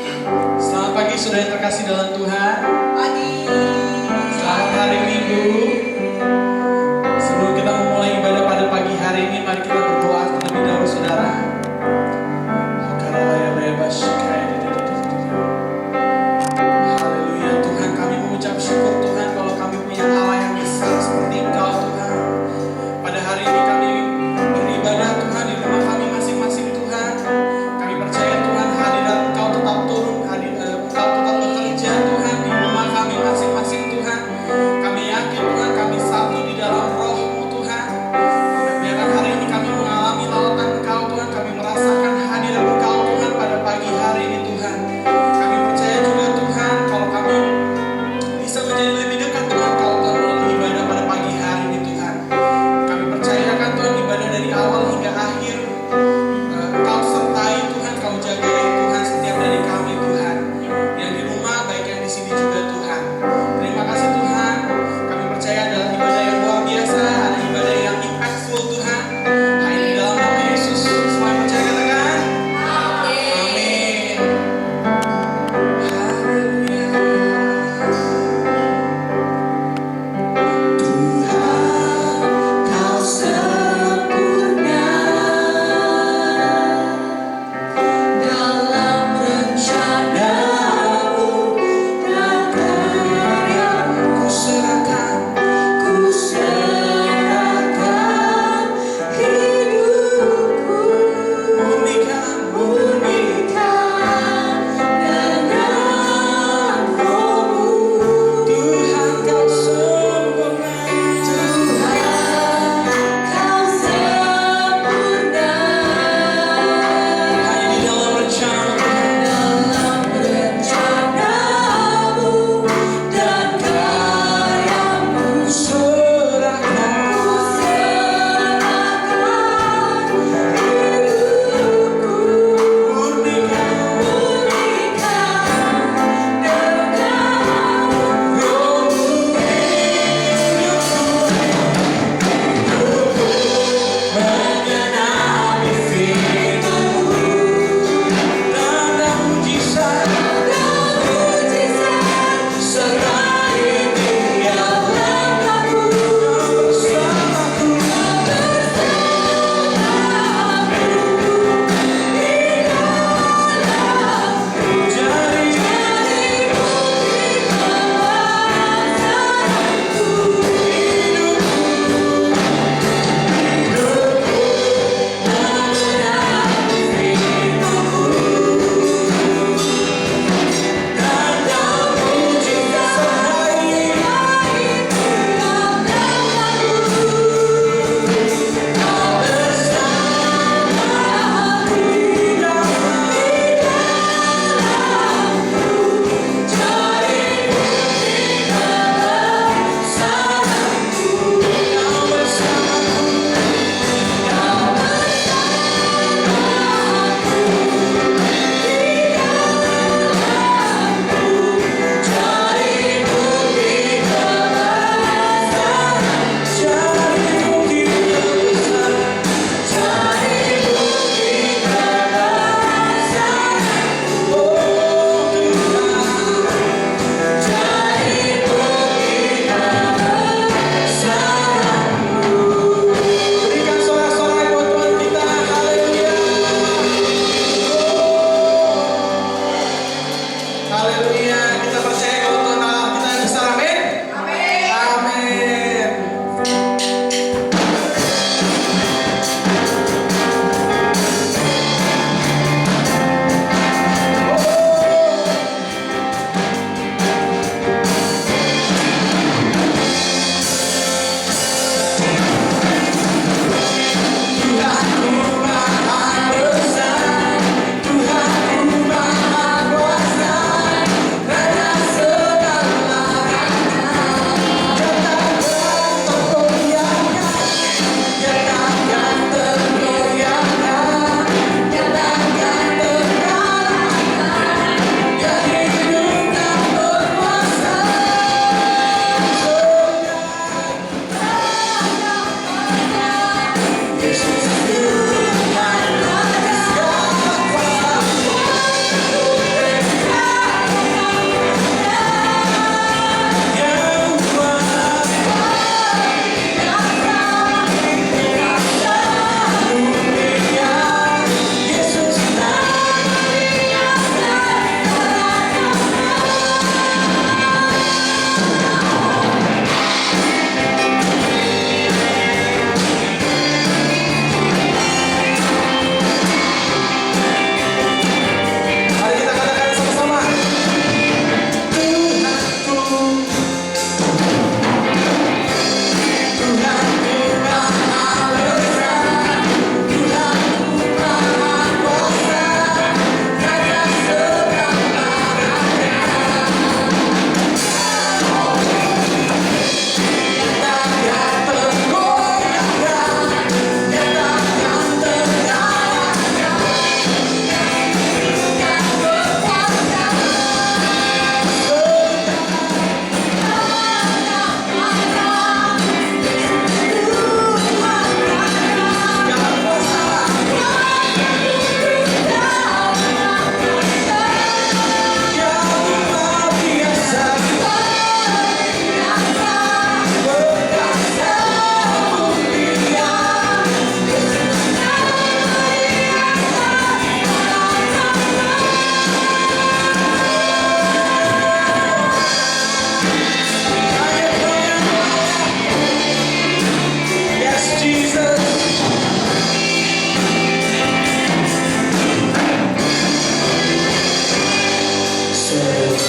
Selamat pagi saudara yang terkasih dalam Tuhan. Selamat hari Minggu. Sebelum kita memulai ibadah pada pagi hari ini, mari kita berdoa terlebih dahulu saudara. Haleluya Tuhan, kami mengucap syukur Tuhan kalau kami punya Allah yang besar seperti Engkau Tuhan. Pada hari ini kami beribadah Tuhan di rumah kami masing-masing Tuhan. Kami percaya Tuhan hadirat Engkau tetap turun, Engkau tetap bekerja Tuhan di rumah kami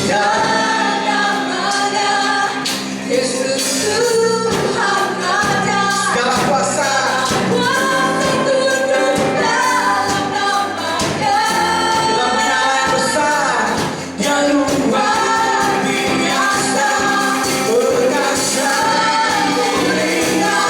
Segala kuasa kita punya Allah yang besar, yang luar biasa, perkasa mulia.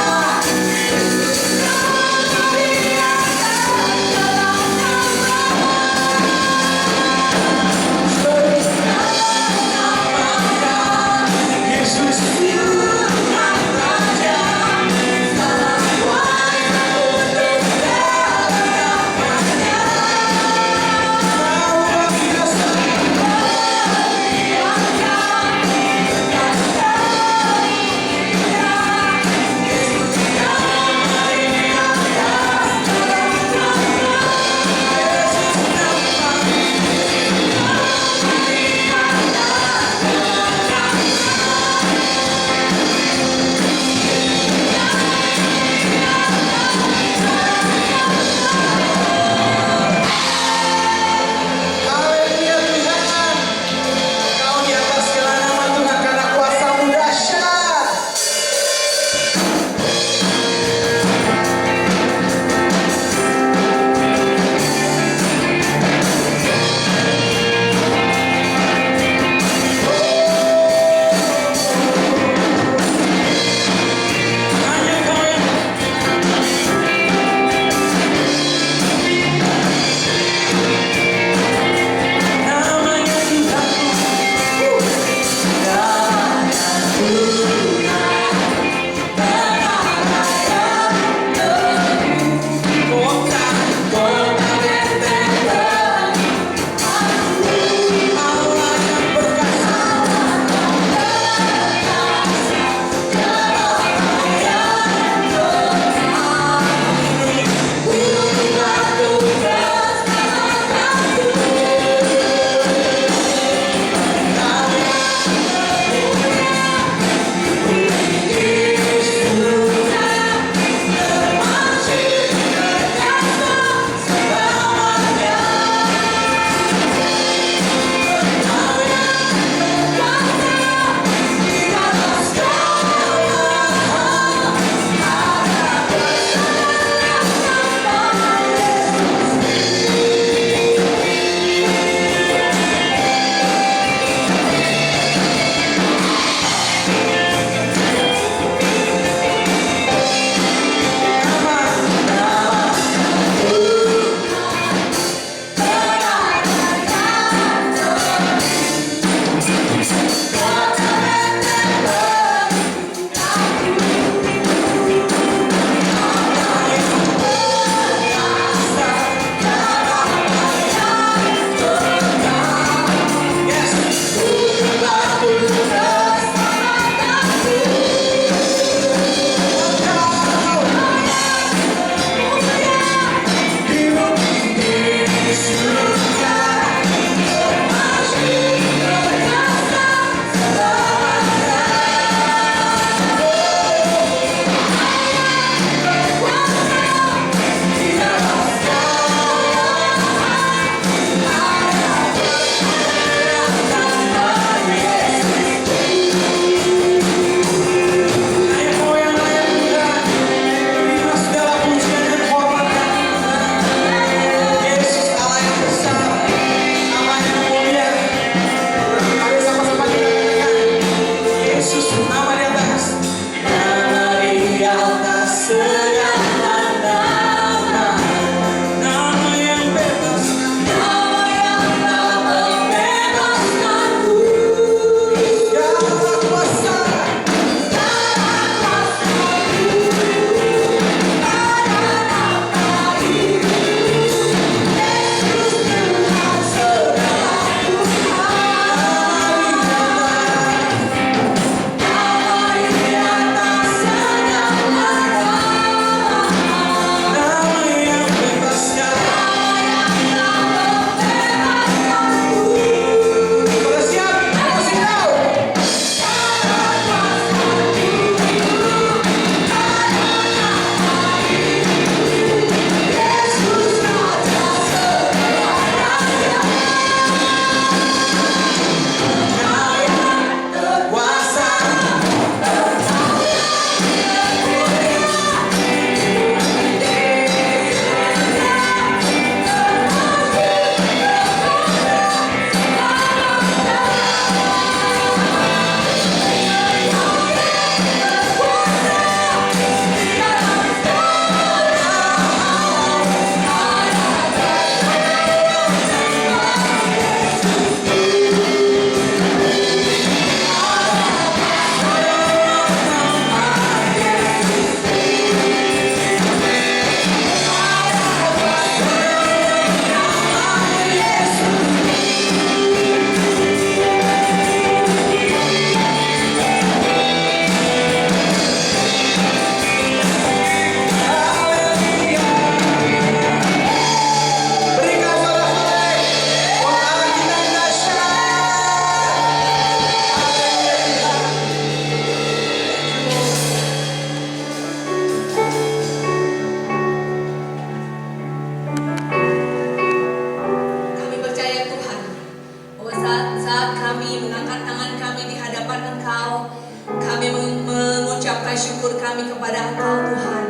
saat kami mengangkat tangan kami di hadapan Engkau, kami mengucapkan syukur kami kepada Engkau Tuhan.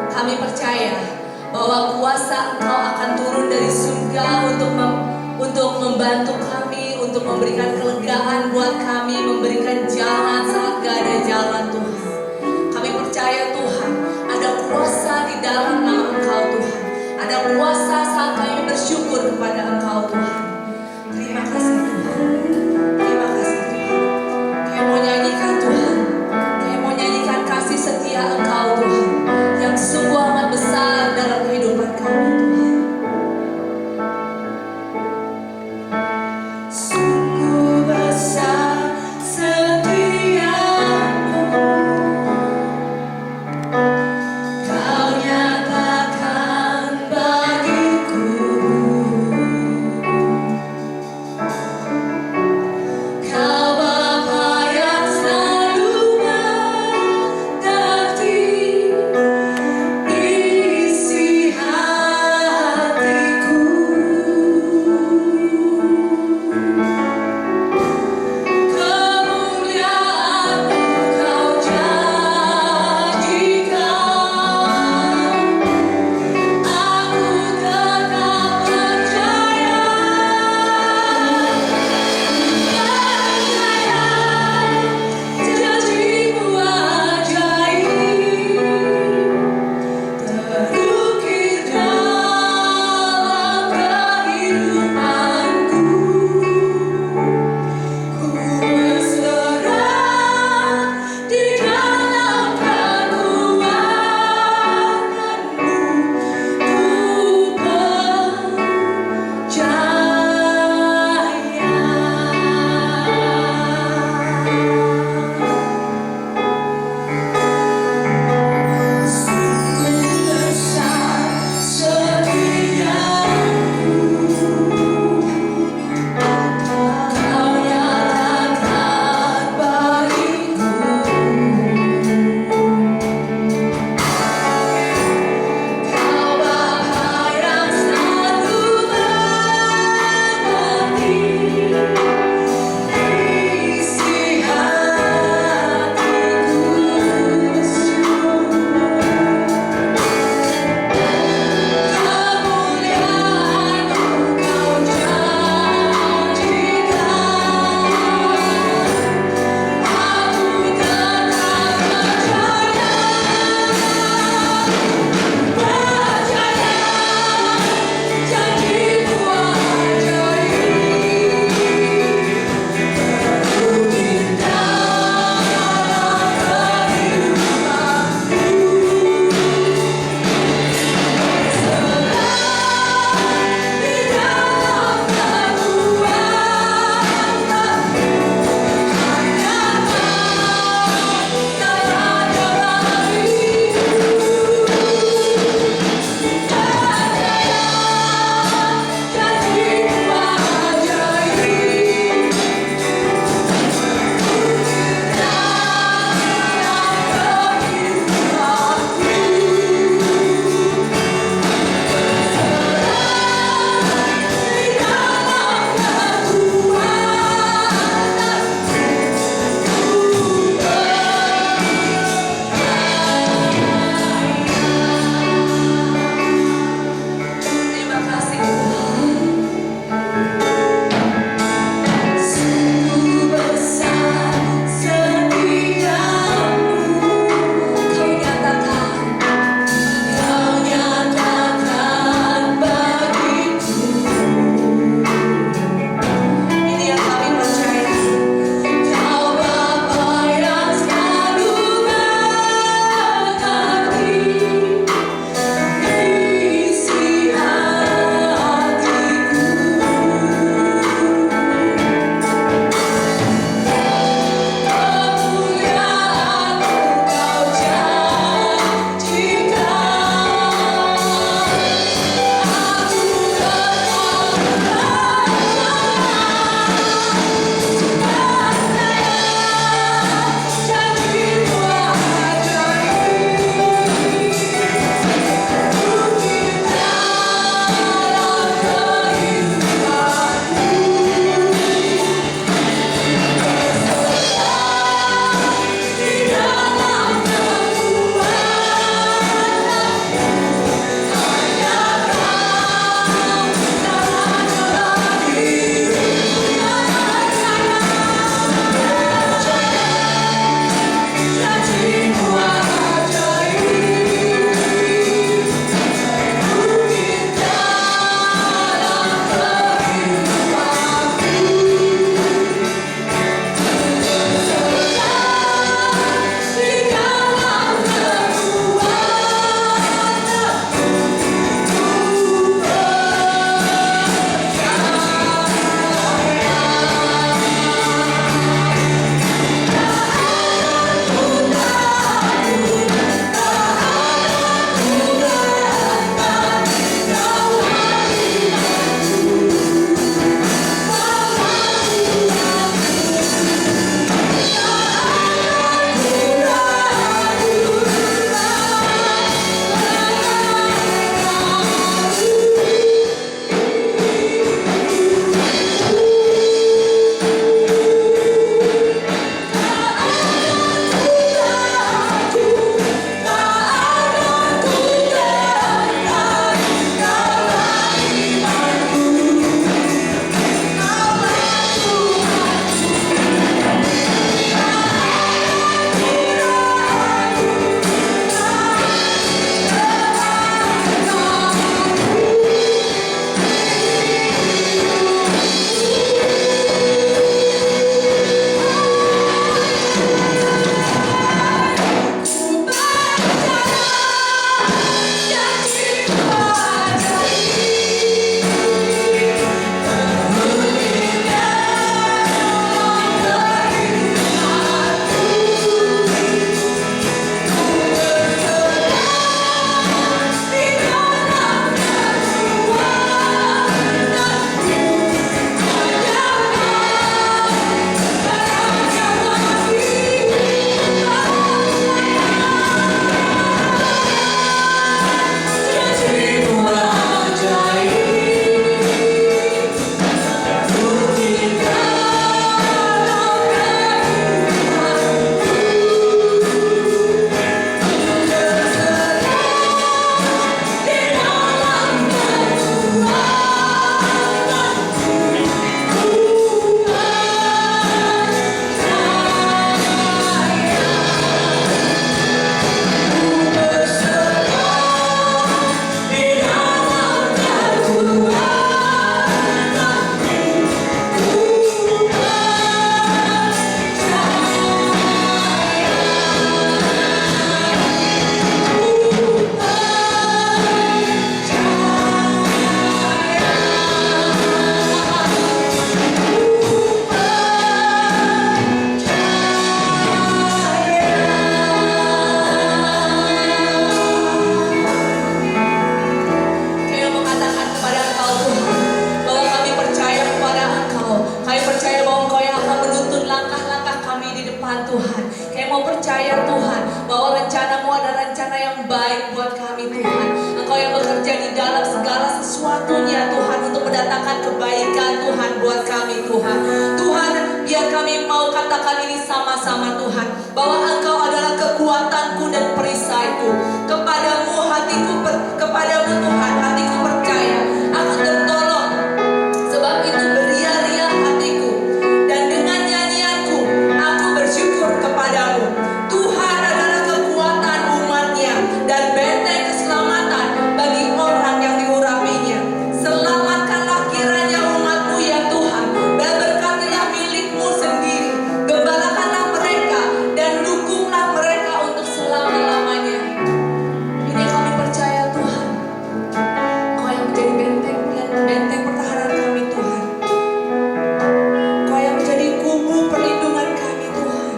Kami percaya bahwa kuasa Engkau akan turun dari surga untuk membantu kami, untuk memberikan kelegaan buat kami, memberikan jalan saat gak ada jalan Tuhan. Kami percaya Tuhan, ada kuasa di dalam nama Engkau Tuhan. Ada kuasa saat kami bersyukur kepada Engkau Tuhan. Terima kasih Tuhan. Terima kasih Tuhan. Kami mau nyanyikan Tuhan. Kami mau nyanyikan kasih setia Engkau Tuhan, yang sungguh amat besar dalam kehidupan kami Tuhan. Sungguh besar setiamu, Kau nyatakan bagiku. percaya Tuhan bahwa rencana-Mu adalah rencana yang baik buat kami Tuhan. Engkau yang bekerja di dalam segala sesuatunya Tuhan untuk mendatangkan kebaikan Tuhan buat kami Tuhan. Tuhan, biar kami mau katakan ini sama-sama Tuhan, bahwa Engkau adalah kekuatanku dan perisaiku. Kepadamu Tuhan, hatiku percaya, aku tertolong. Sebab itu beria-ria hatiku, dan dengan nyanyianku aku bersyukur kepadamu. Tuhan adalah kekuatan umatnya dan benteng keselamatan bagi orang yang diurapinya. Selamatkanlah kiranya umatmu ya Tuhan, dan berkatilah milikmu sendiri. Gembalakanlah mereka dan dukunglah mereka untuk selama-lamanya. Ini kami percaya Tuhan, Kau yang menjadi benteng pertahanan kami Tuhan. Kau yang menjadi kubu perlindungan kami Tuhan.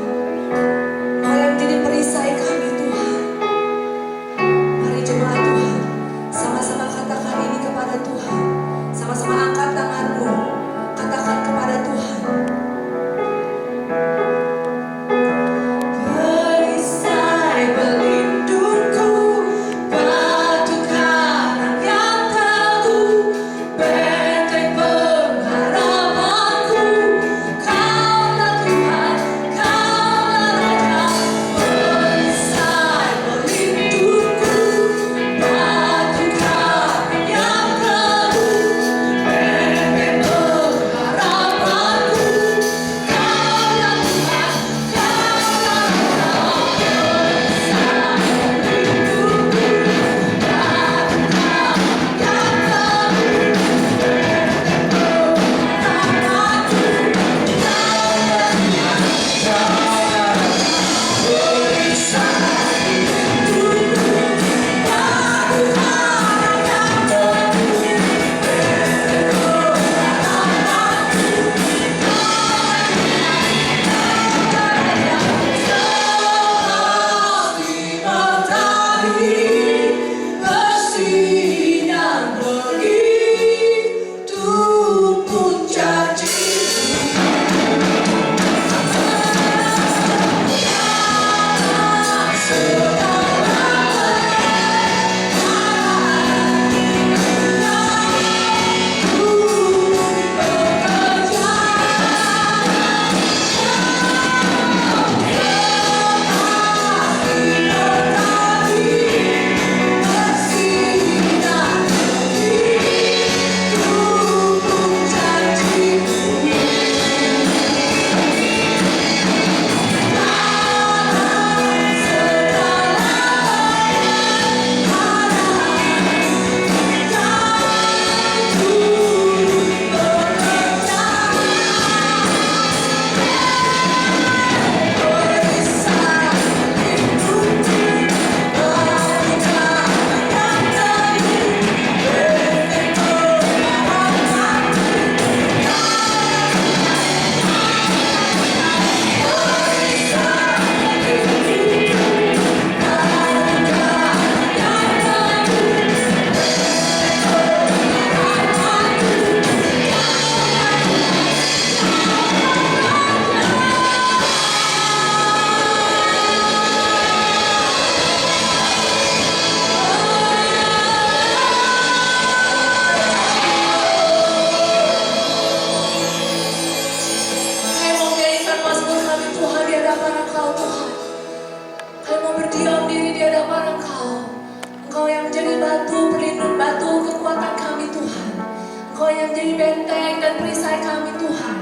Kau yang menjadi perisai kami Tuhan. Mari jemaat Tuhan, sama-sama katakan ini kepada Tuhan. Sama-sama angkat tanganmu, katakan kepada Tuhan. Perisai pelindungku, batu karang yang teguh, benteng pengharapanku. Kaulah Tuhan, Kaulah Raja. Perisai pelindungku, batu karang yang teguh, benteng pengharapanku. Kaulah Tuhan, Kaulah bersinar begitu puncak menjadi benteng dan perisai kami Tuhan.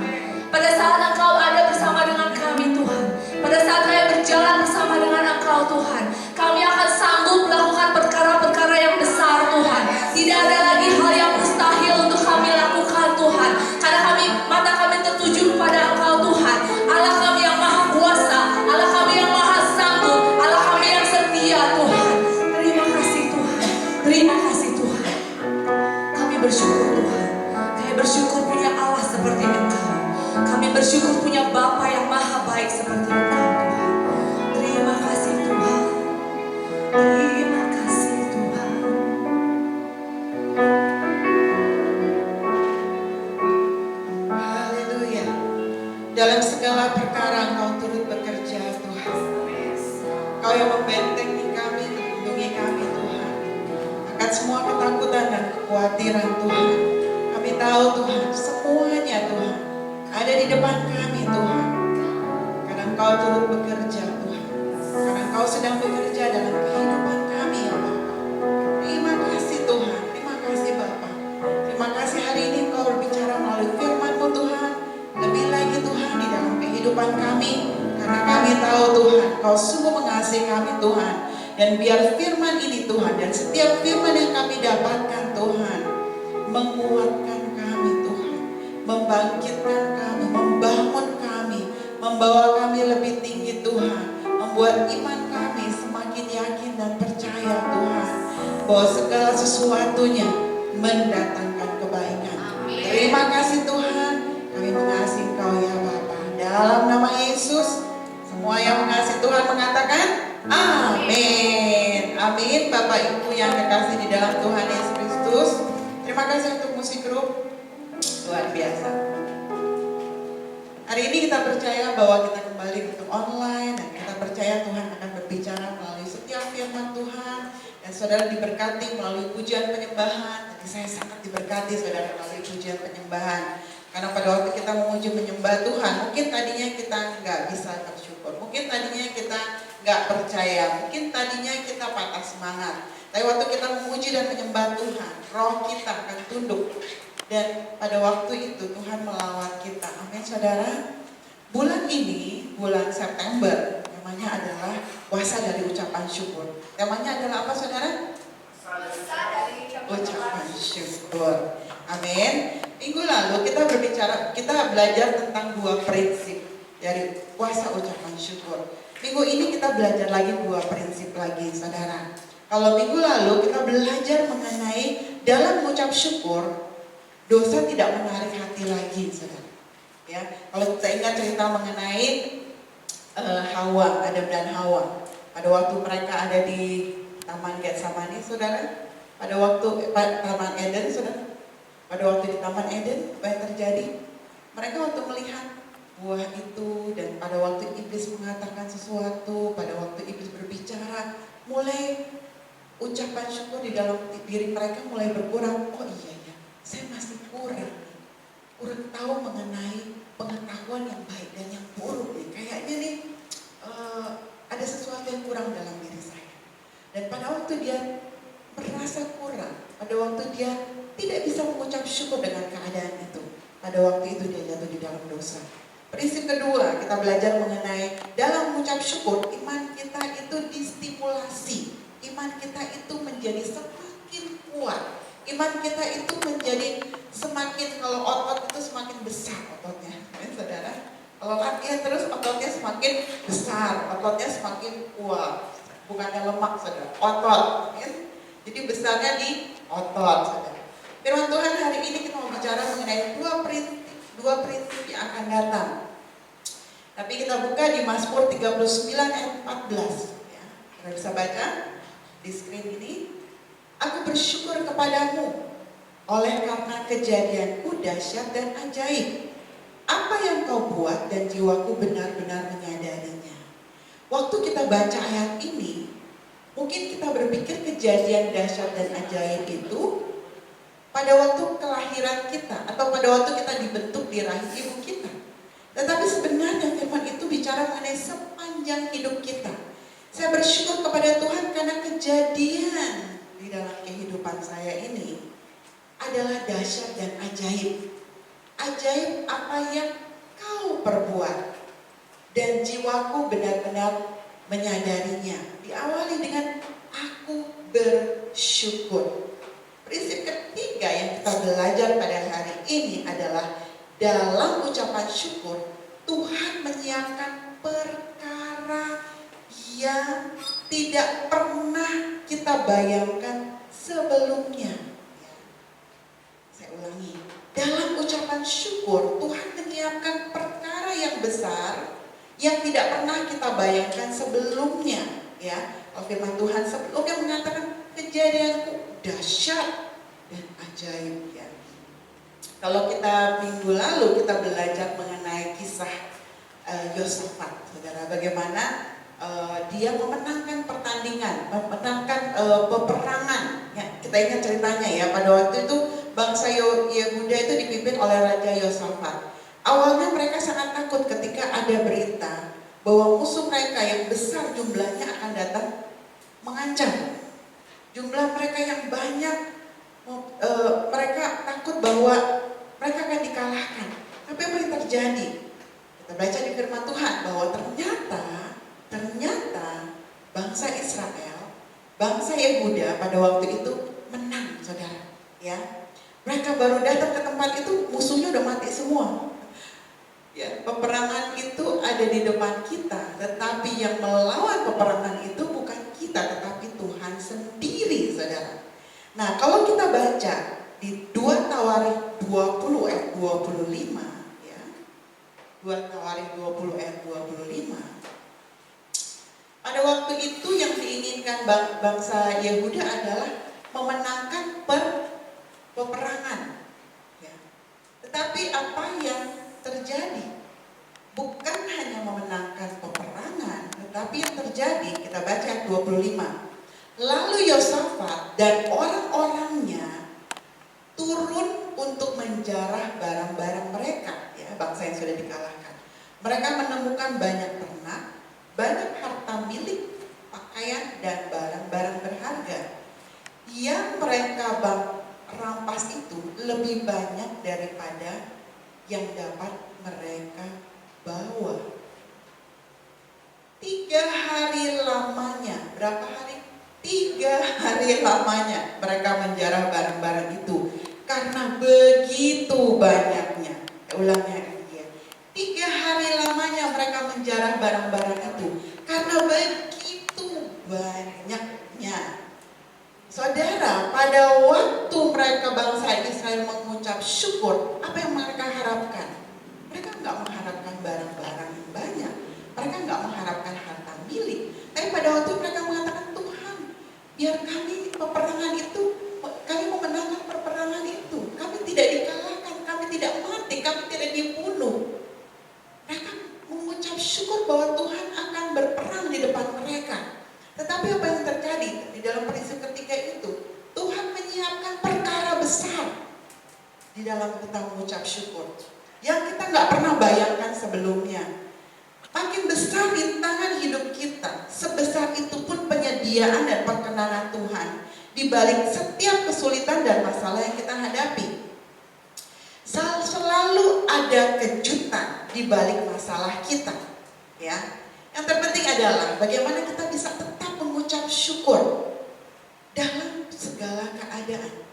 Pada saat Engkau ada bersama dengan kami Tuhan, pada saat kami berjalan bersama dengan Engkau Tuhan, kami akan sanggup melakukan perkara-perkara yang besar Tuhan. Tidak ada lagi hal yang mustahil untuk kami lakukan Tuhan, karena mata kami tertuju kepada Engkau Tuhan, Allah kami yang maha kuasa, Allah kami yang maha sanggup, Allah kami yang setia Tuhan. Terima kasih Tuhan, terima kasih Tuhan. Kami bersyukur Tuhan, kami bersyukur punya Allah seperti Engkau. Kami bersyukur punya Bapa yang maha baik seperti Engkau Tuhan. Terima kasih Tuhan, terima kasih Tuhan. Haleluya. Dalam segala perkara Engkau turut bekerja Tuhan. yang membentengi kami, melindungi kami Tuhan. Akan semua ketakutan dan kekhawatiran Tuhan. Kami tahu Tuhan, semuanya Tuhan ada di depan kami Tuhan. Karena Engkau turut bekerja Tuhan. Karena Engkau sedang bekerja dalam kehidupan kami ya Bapa. Terima kasih Tuhan, terima kasih Bapa. Terima kasih hari ini Engkau berbicara melalui firman-Mu Tuhan. Lebih lagi Tuhan di dalam kehidupan kami. Karena kami tahu Tuhan, Engkau sungguh mengasihi kami Tuhan. Dan biar firman ini Tuhan, dan setiap firman yang kami dapatkan Tuhan, menguatkan kami Tuhan, membangkitkan kami, membangun kami, membawa kami lebih tinggi Tuhan, membuat iman kami semakin yakin dan percaya Tuhan, bahwa segala sesuatunya mendatangkan kebaikan. Terima kasih Tuhan, kami mengasihi Engkau ya Bapa. Dalam nama Yesus, semua yang mengasihi Tuhan mengatakan amin. Amin. Bapak Ibu yang kekasih di dalam Tuhan Yesus Kristus, terima kasih untuk musik grup, luar biasa. Hari ini kita percaya bahwa kita kembali untuk online, dan kita percaya Tuhan akan berbicara melalui setiap firman Tuhan. Dan saudara diberkati melalui pujian penyembahan. Jadi saya sangat diberkati saudara melalui pujian penyembahan. Karena pada waktu kita memuji menyembah Tuhan, mungkin tadinya kita nggak bisa bersyukur, mungkin tadinya kita nggak percaya, mungkin tadinya kita patah semangat. Tapi waktu kita memuji dan menyembah Tuhan, roh kita akan tunduk. Dan pada waktu itu Tuhan melawat kita. Amin saudara. Bulan ini, bulan September, temanya adalah puasa dari ucapan syukur. Temanya adalah apa saudara? Ucapan syukur. Amin. Minggu lalu kita belajar tentang 2 prinsip dari puasa ucapan syukur. Minggu ini kita belajar lagi 2 prinsip lagi saudara. Kalau minggu lalu kita belajar mengenai dalam mengucap syukur, dosa tidak menarik hati lagi saudara. Ya, kalau kita ingat cerita mengenai Hawa, Adam dan Hawa. Pada waktu mereka ada di Taman Getsemani saudara, pada waktu Taman Eden saudara, pada waktu di Taman Eden, apa yang terjadi? Mereka waktu melihat buah itu, dan pada waktu iblis mengatakan sesuatu, pada waktu iblis berbicara, mulai ucapan syukur di dalam diri mereka mulai berkurang. Oh iya ya, saya masih kurang tahu mengenai pengetahuan yang baik dan yang buruk nih. Kayaknya nih ada sesuatu yang kurang dalam diri saya. Dan pada waktu dia merasa kurang, pada waktu dia tidak bisa mengucap syukur dengan keadaan itu, pada waktu itu dia jatuh di dalam dosa. Prinsip kedua, kita belajar mengenai dalam mengucap syukur, iman kita itu distimulasi, iman kita itu menjadi semakin kuat, iman kita itu menjadi semakin, kalau otot itu semakin besar ototnya, kan saudara? Kalau latihan terus ototnya semakin besar, ototnya semakin kuat, bukannya lemak saudara, otot, kan? Jadi besarnya di otot saudara. Firman Tuhan hari ini kita mau bicara mengenai dua prinsip yang akan datang. Tapi kita buka di Mazmur 39 ayat 14. Ya, kita bisa baca di screen ini. Aku bersyukur kepadamu oleh karena kejadianku dahsyat dan ajaib. Apa yang kau buat dan jiwaku benar-benar menyadarinya. Waktu kita baca ayat ini, mungkin kita berpikir kejadian dahsyat dan ajaib itu pada waktu kelahiran kita, atau pada waktu kita dibentuk di rahim ibu kita. Tetapi sebenarnya firman itu bicara mengenai sepanjang hidup kita. Saya bersyukur kepada Tuhan karena kejadian di dalam kehidupan saya ini adalah dahsyat dan ajaib. Ajaib apa yang kau perbuat, dan jiwaku benar-benar menyadarinya. Diawali dengan aku bersyukur. Prinsip ketiga yang kita belajar pada hari ini adalah dalam ucapan syukur, Tuhan menyiapkan perkara yang tidak pernah kita bayangkan sebelumnya. Saya ulangi, dalam ucapan syukur, Tuhan menyiapkan perkara yang besar yang tidak pernah kita bayangkan sebelumnya. Ya, firman Tuhan sebelumnya mengatakan kejadianku dahsyat dan ajaib ya. Kalau kita minggu lalu kita belajar mengenai kisah Yosafat, saudara, bagaimana dia memenangkan pertandingan, memenangkan peperangan. Ya, kita ingat ceritanya ya, pada waktu itu bangsa Yehuda itu dipimpin oleh Raja Yosafat. Awalnya mereka sangat takut ketika ada berita bahwa musuh mereka yang besar jumlahnya akan datang mengancam. Jumlah mereka yang banyak, mereka takut bahwa mereka akan dikalahkan. Tapi apa yang terjadi? Kita baca di firman Tuhan bahwa ternyata bangsa Israel, bangsa Yehuda pada waktu itu menang, saudara. Ya, mereka baru datang ke tempat itu, musuhnya udah mati semua. Ya, peperangan itu ada di depan kita, tetapi yang melawan peperangan itu bukan kita, tetapi Tuhan sendiri, saudara. Nah, kalau kita baca di 2 Tawarikh 20 ayat 25, ya, 2 Tawarikh 20 ayat 25, pada waktu itu yang diinginkan bangsa Yehuda adalah memenangkan peperangan. Ya. Tetapi apa yang terjadi? Bukan hanya memenangkan peperangan, tetapi yang terjadi, kita baca ayat 25. Lalu Yosafat dan orang-orangnya turun untuk menjarah barang-barang mereka, ya, bangsa yang sudah dikalahkan. Mereka menemukan banyak ternak, banyak harta milik, pakaian, dan barang-barang berharga. Yang mereka rampas itu lebih banyak daripada yang dapat mereka bawa. 3 hari lamanya, berapa hari? 3 hari lamanya mereka menjarah barang-barang itu karena begitu banyaknya. Ulangnya ya. 3 hari lamanya mereka menjarah barang-barang itu karena begitu banyaknya. Saudara, pada waktu mereka bangsa Israel mengucap syukur, apa yang mereka harapkan? Mereka nggak mengharapkan barang-barang yang banyak, mereka nggak mengharapkan harta milik. Tapi pada waktu mereka mengatakan, Tuhan, biar kami peperangan itu, kami memenangkan peperangan itu, kami tidak dikalahkan, kami tidak mati, kami tidak dibunuh. Mereka mengucap syukur bahwa Tuhan akan berperang di depan mereka. Tetapi apa yang terjadi di dalam prinsip ketiga itu? Tuhan menyiapkan perkara besar di dalam kita mengucap syukur yang kita nggak pernah bayangkan sebelumnya. Makin besar rintangan hidup kita, sebesar itu pun penyediaan dan perkenanan Tuhan di balik setiap kesulitan dan masalah yang kita hadapi. Selalu ada kejutan di balik masalah kita, ya. Yang terpenting adalah bagaimana kita bisa tetap mengucap syukur dalam segala keadaan.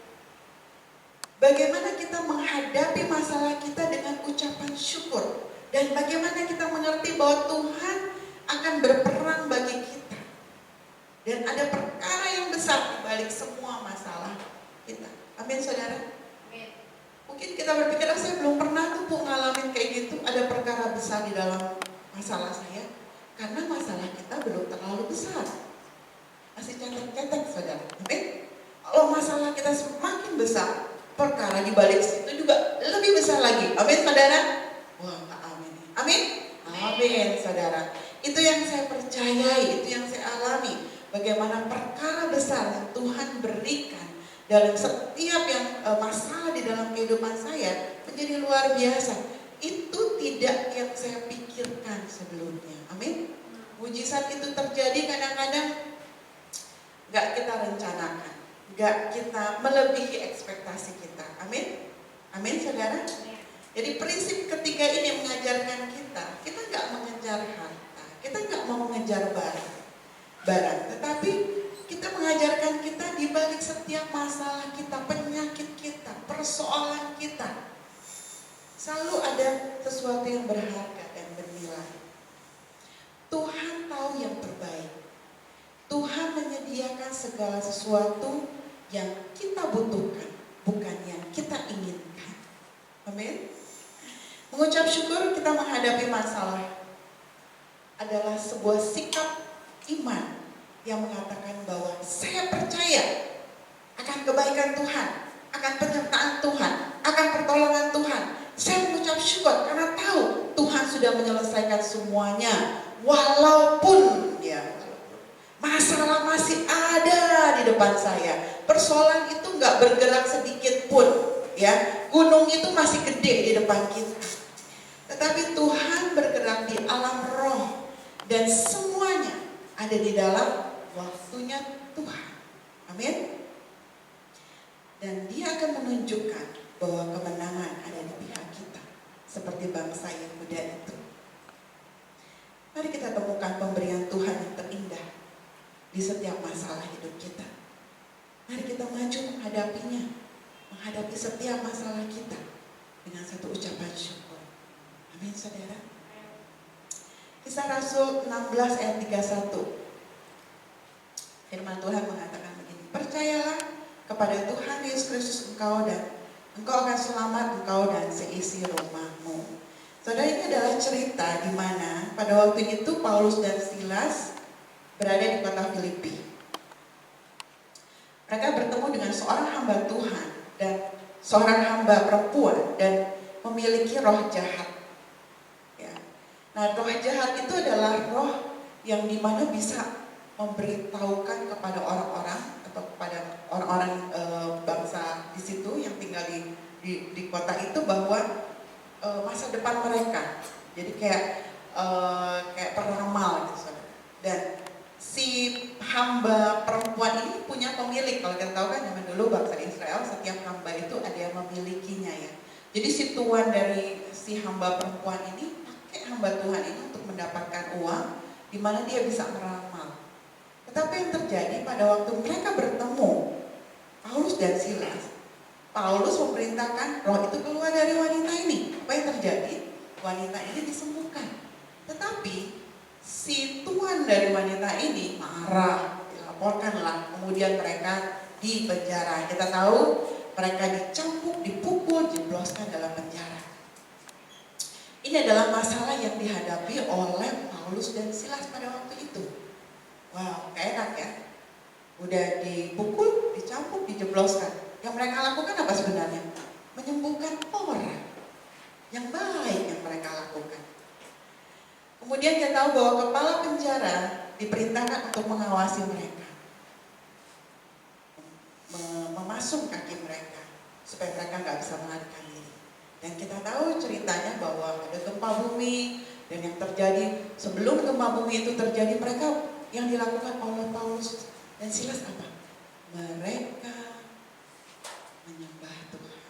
Bagaimana kita menghadapi masalah kita dengan ucapan syukur. Dan bagaimana kita mengerti bahwa Tuhan akan berperang bagi kita. Dan ada perkara yang besar di balik semua masalah kita. Amin, saudara? Amin. Mungkin kita berpikir, saya belum pernah tuh ngalamin kayak gitu. Ada perkara besar di dalam masalah saya. Karena masalah kita belum terlalu besar. Masih cetek-cetek, saudara. Amin. Kalau masalah kita semakin besar, perkara di balik situ juga lebih besar lagi. Amin, saudara? Wah, amin. Amin? Amin, saudara. Itu yang saya percayai, itu yang saya alami. Bagaimana perkara besar yang Tuhan berikan dalam setiap yang masalah di dalam kehidupan saya menjadi luar biasa. Itu tidak yang saya pikirkan sebelumnya. Amin. Mujizat itu terjadi kadang-kadang gak kita rencanakan, gak kita melebihi ekspektasi kita. Amin. Amin, saudara. Jadi prinsip ketiga ini mengajarkan kita gak mengejar harta, kita gak mau mengejar barang, tetapi kita mengajarkan kita di balik setiap masalah kita, penyakit kita, persoalan kita, selalu ada sesuatu yang berharga dan bernilai. Tuhan tahu yang terbaik. Tuhan menyediakan segala sesuatu yang kita butuhkan, bukan yang kita inginkan. Amin. Mengucap syukur kita menghadapi masalah adalah sebuah sikap iman yang mengatakan bahwa saya percaya akan kebaikan Tuhan, akan penyertaan Tuhan, akan pertolongan Tuhan. Saya mengucap syukur karena tahu Tuhan sudah menyelesaikan semuanya, walaupun masalah masih ada di depan saya. Persoalan itu nggak bergerak sedikit pun, ya. Gunung itu masih gede di depan kita. Tetapi Tuhan bergerak di alam roh dan semuanya ada di dalam waktunya Tuhan. Amin. Dan Dia akan menunjukkan bahwa kemenangan ada di pihak kita, seperti bangsa Yehuda itu. Mari kita temukan pemberian Tuhan yang terindah di setiap masalah hidup kita. Mari kita maju menghadapinya, menghadapi setiap masalah kita dengan satu ucapan syukur. Amin, saudara. Kisah Rasul 16 ayat 31. Firman Tuhan mengatakan begini, percayalah kepada Tuhan Yesus Kristus engkau akan selamat, engkau dan seisi rumahmu. Saudara, ini adalah cerita di mana pada waktu itu Paulus dan Silas berada di kota Filipi. Mereka bertemu dengan seorang hamba Tuhan dan seorang hamba perempuan dan memiliki roh jahat. Ya. Nah, roh jahat itu adalah roh yang dimana bisa memberitahukan kepada orang-orang atau kepada orang-orang bangsa di situ yang tinggal di kota itu bahwa masa depan mereka. Jadi kayak peramal gitu. Dan si hamba perempuan ini punya pemilik. Kalau kita tahu kan zaman dulu bangsa Israel setiap hamba itu ada yang memilikinya ya. Jadi si tuan dari si hamba perempuan ini pakai hamba Tuhan ini untuk mendapatkan uang, di mana dia bisa meramal. Tetapi yang terjadi pada waktu mereka bertemu Paulus dan Silas, Paulus memerintahkan roh itu keluar dari wanita ini. Apa yang terjadi? Wanita ini disembuhkan. Tetapi si tuan dari wanita ini marah, dilaporkanlah. Kemudian mereka dipenjara. Kita tahu mereka dicambuk, dipukul, dijebloskan dalam penjara. Ini adalah masalah yang dihadapi oleh Paulus dan Silas pada waktu itu. Wow, gak enak ya. Udah dipukul, dicambuk, dijebloskan. Yang mereka lakukan apa sebenarnya? Menyembuhkan orang. Yang baik yang mereka lakukan. Kemudian kita tahu bahwa kepala penjara diperintahkan untuk mengawasi mereka. Memasung kaki mereka. Supaya mereka nggak bisa melarikan diri. Dan kita tahu ceritanya bahwa ada gempa bumi. Dan yang terjadi sebelum gempa bumi itu terjadi, mereka yang dilakukan oleh Paulus dan Silas apa? Mereka menyembah Tuhan.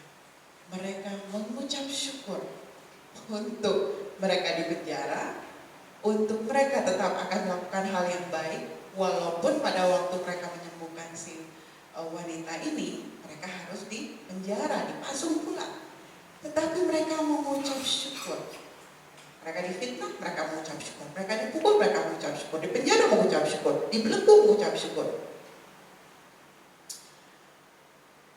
Mereka mengucap syukur untuk mereka di penjara, untuk mereka tetap akan melakukan hal yang baik, walaupun pada waktu mereka menyembuhkan si wanita ini, mereka harus di penjara, dipasung pula. Tetapi mereka mengucap syukur. Mereka difitnah, mereka mengucap syukur. Mereka dipukul, mereka mengucap syukur. Di penjara mengucap syukur. Dibelenggu mengucap syukur.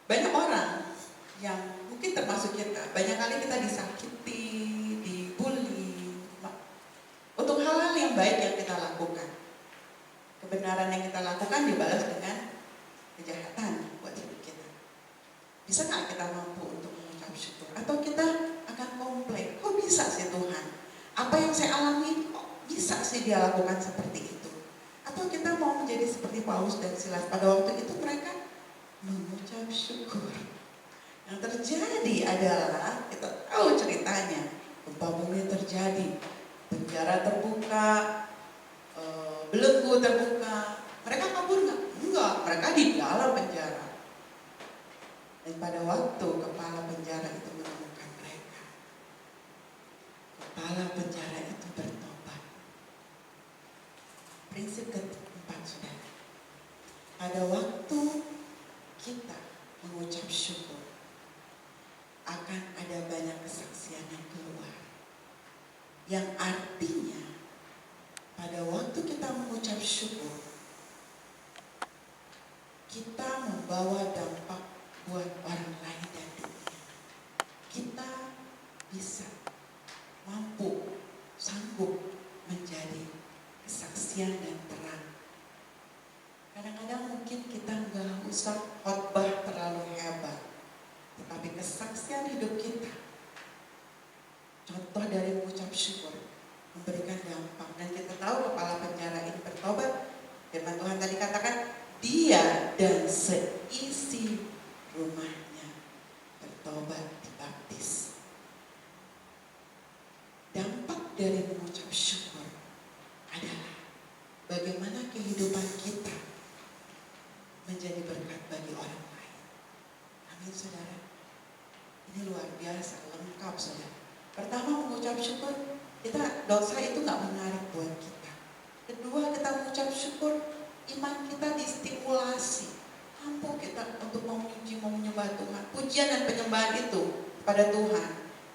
Banyak orang yang mungkin termasuk kita, banyak kali kita disakiti, dibully, untuk hal-hal yang baik yang kita lakukan. Kebenaran yang kita lakukan dibalas dengan kejahatan buat hidup kita. Bisa nggak kita mampu untuk mengucap syukur? Atau kita akan komplain, kok bisa sih Tuhan? Apa yang saya alami, kok bisa sih dia lakukan seperti itu? Atau kita mau menjadi seperti Paulus dan Silas, pada waktu itu mereka mengucap syukur. Yang terjadi adalah, kita tahu ceritanya, gempa bumi terjadi, penjara terbuka, belenggu terbuka. Mereka kabur nggak? Enggak, mereka di dalam penjara. Dan pada waktu kepala penjara itu menemukan mereka, kepala penjara itu bertobat. Prinsip keempat, saudara. Pada waktu kita mengucap syukur, akan ada banyak kesaksian yang keluar. Yang artinya, pada waktu kita mengucap syukur, kita membawa dampak buat orang lain dan dunia. Kita bisa, mampu, sanggup menjadi kesaksian dan terang. Kadang-kadang mungkin kita nggak usah khotbah terlalu hebat, tetapi kesaksian hidup kita, contoh dari mengucap syukur, memberikan dampak. Dan kita tahu kepala penjara ini bertobat. Firman Tuhan tadi dari mengucap syukur adalah bagaimana kehidupan kita menjadi berkat bagi orang lain. Amin saudara. Ini luar biasa, lengkap saudara. Pertama mengucap syukur, dosa itu gak menarik buat kita. Kedua, kita mengucap syukur, iman kita distimulasi. Mampu kita untuk memuji, menyembah Tuhan. Pujian dan penyembahan itu pada Tuhan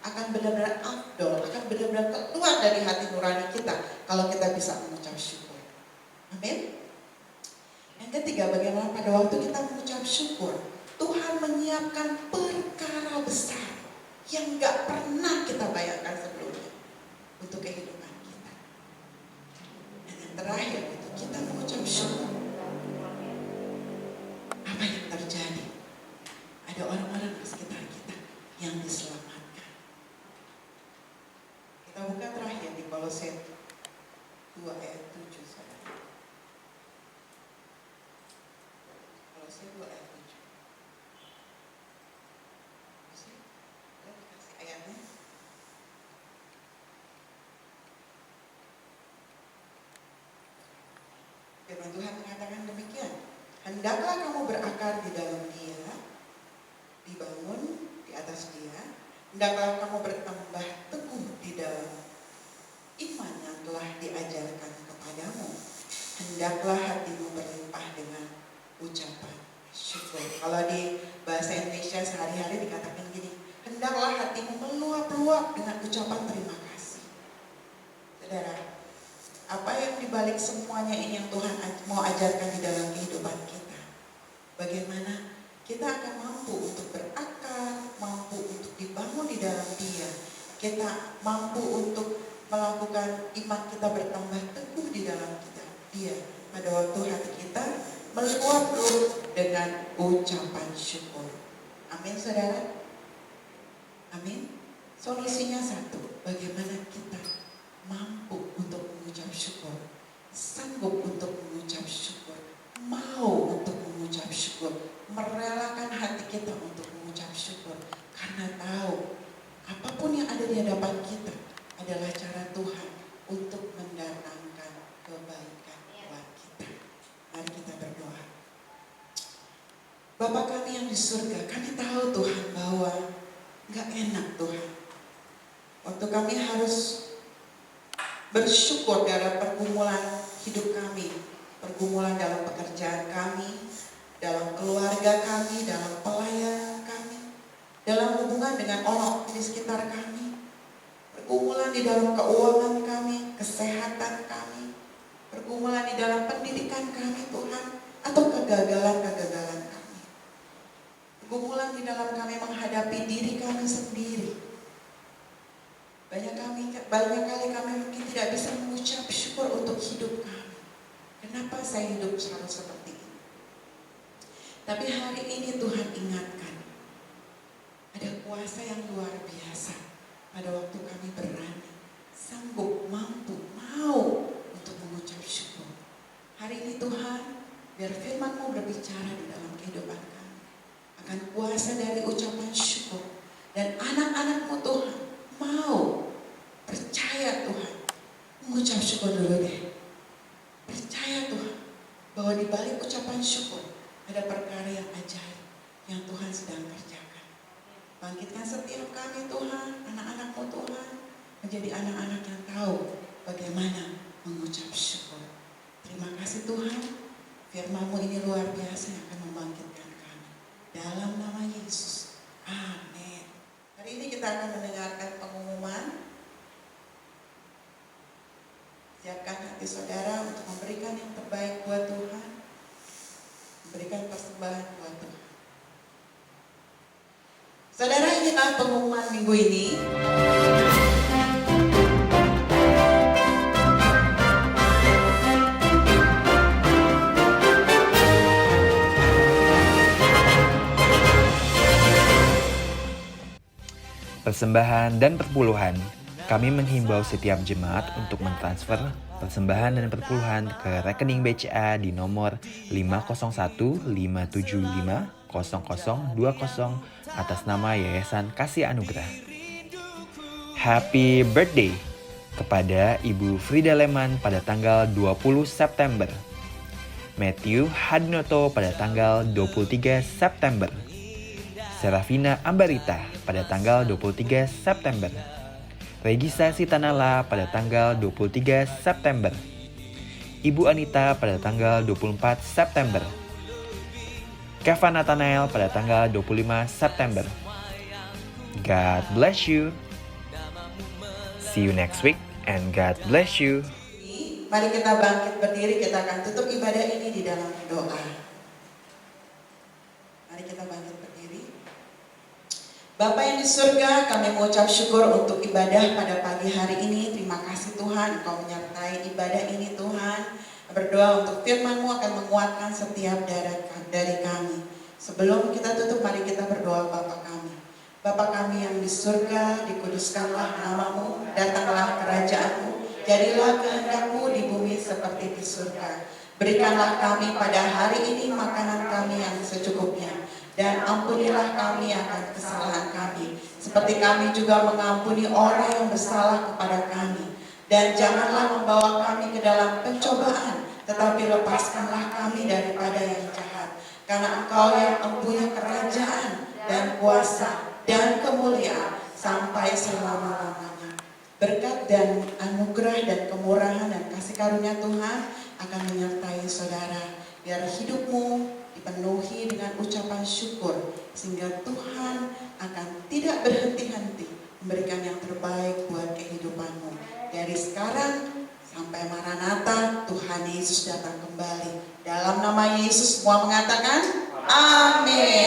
akan benar-benar afdol, akan benar-benar keluar dari hati nurani kita kalau kita bisa mengucap syukur. Amin. Yang ketiga, bagaimana pada waktu kita mengucap syukur, Tuhan menyiapkan perkara besar yang gak pernah kita bayangkan sebelumnya untuk kehidupan kita. Dan yang terakhir itu kita mengucap syukur. Apa yang terjadi? Ada orang-orang di sekitar kita yang diselamatkan. Kita buka terakhir di Kolose 2 ayat 7 saudara. Kolose 2 ayat 7. Kasih ayatnya. Firman Tuhan mengatakan demikian. Hendaklah kamu berakar di dalam Dia, dibangun di atas Dia. Hendaklah kamu bertambah teguh di dalam iman yang telah diajarkan kepadamu. Hendaklah hatimu berlimpah dengan ucapan syukur. Kalau di bahasa Indonesia sehari-hari dikatakan gini, hendaklah hatimu meluap-luap dengan ucapan terima kasih. Saudara, apa yang dibalik semuanya ini yang Tuhan mau ajarkan di dalam kehidupan kita? Bagaimana kita akan mampu untuk berakar, mampu untuk dibangun di dalam Dia. Kita mampu untuk melakukan iman kita bertambah teguh di dalam Dia. Pada waktu hati kita meluap-luap dengan ucapan syukur. Amin saudara. Amin. Solusinya satu, bagaimana kita mampu untuk mengucap syukur, sanggup untuk mengucap syukur, mau untuk mengucap syukur, merelakan hati kita untuk mengucap syukur, karena tahu apapun yang ada di hadapan kita adalah cara Tuhan untuk mendatangkan kebaikan buat kita. Mari kita berdoa. Bapa kami yang di surga, kami tahu Tuhan bahwa gak enak Tuhan waktu kami harus bersyukur dalam pergumulan hidup kami, pergumulan dalam pekerjaan kami, dalam keluarga kami, dalam pelayanan kami, dalam hubungan dengan orang di sekitar kami, pergumulan di dalam keuangan kami, kesehatan kami, pergumulan di dalam pendidikan kami Tuhan, atau kegagalan-kegagalan kami, pergumulan di dalam kami menghadapi diri kami sendiri. Banyak kali kami mungkin tidak bisa mengucap syukur untuk hidup kami. Kenapa saya hidup selalu seperti ini? Tapi hari ini Tuhan ingatkan, ada kuasa yang luar biasa pada waktu kami berani, sanggup, mampu, mau untuk mengucap syukur. Hari ini Tuhan, biar firman-Mu berbicara di dalam kehidupan kami, akan kuasa dari ucapan syukur. Dan anak-anak-Mu Tuhan, mau percaya Tuhan, mengucap syukur dulu deh. Percaya Tuhan bahwa di balik ucapan syukur ada perkara yang ajaib yang Tuhan sedang kerjakan. Bangkitkan setiap kami Tuhan, anak-anak-Mu Tuhan, menjadi anak-anak yang tahu bagaimana mengucap syukur. Terima kasih Tuhan, firman-Mu ini luar biasa yang akan membangkitkan kami. Dalam nama Yesus, amin. Hari ini kita akan mendengarkan pengumuman. Siapkan hati saudara untuk memberikan yang terbaik buat Tuhan, memberikan persembahan buat Tuhan. Saudara, inilah pengumuman minggu ini. Persembahan dan perpuluhan. Kami menghimbau setiap jemaat untuk mentransfer persembahan dan perpuluhan ke rekening BCA di nomor 501-575-0020 atas nama Yayasan Kasih Anugerah. Happy birthday! Kepada Ibu Frida Leman pada tanggal 20 September. Matthew Hadnoto pada tanggal 23 September. Serafina Ambarita pada tanggal 23 September. Regisa Sitanala pada tanggal 23 September. Ibu Anita pada tanggal 24 September. Keva Nathanael pada tanggal 25 September. God bless you. See you next week and God bless you. Mari kita bangkit berdiri, kita akan tutup ibadah ini di dalam doa. Mari kita bangkit berdiri. Bapa yang di surga, kami mengucap syukur untuk ibadah pada pagi hari ini. Terima kasih Tuhan, Engkau menyertai ibadah ini Tuhan. Berdoa untuk firman-Mu akan menguatkan setiap dari kami. Sebelum kita tutup, mari kita berdoa Bapa kami. Bapa kami yang di surga, dikuduskanlah nama-Mu, datanglah kerajaan-Mu. Jadilah kehendak-Mu di bumi seperti di surga. Berikanlah kami pada hari ini makanan kami yang secukupnya. Dan ampunilah kami akan kesalahan kami. Seperti kami juga mengampuni orang yang bersalah kepada kami. Dan janganlah membawa kami ke dalam pencobaan. Tetapi lepaskanlah kami daripada yang jahat. Karena Engkau yang mempunyai kerajaan dan kuasa dan kemuliaan sampai selama-lamanya. Berkat dan anugerah dan kemurahan dan kasih karunia Tuhan akan menyertai saudara. Biar hidupmu dipenuhi dengan ucapan syukur. Sehingga Tuhan akan tidak berhenti-henti memberikan yang terbaik buat kehidupanmu. Dari sekarang sampai Maranatha, Tuhan Yesus datang kembali. Dalam nama Yesus semua mengatakan, amin.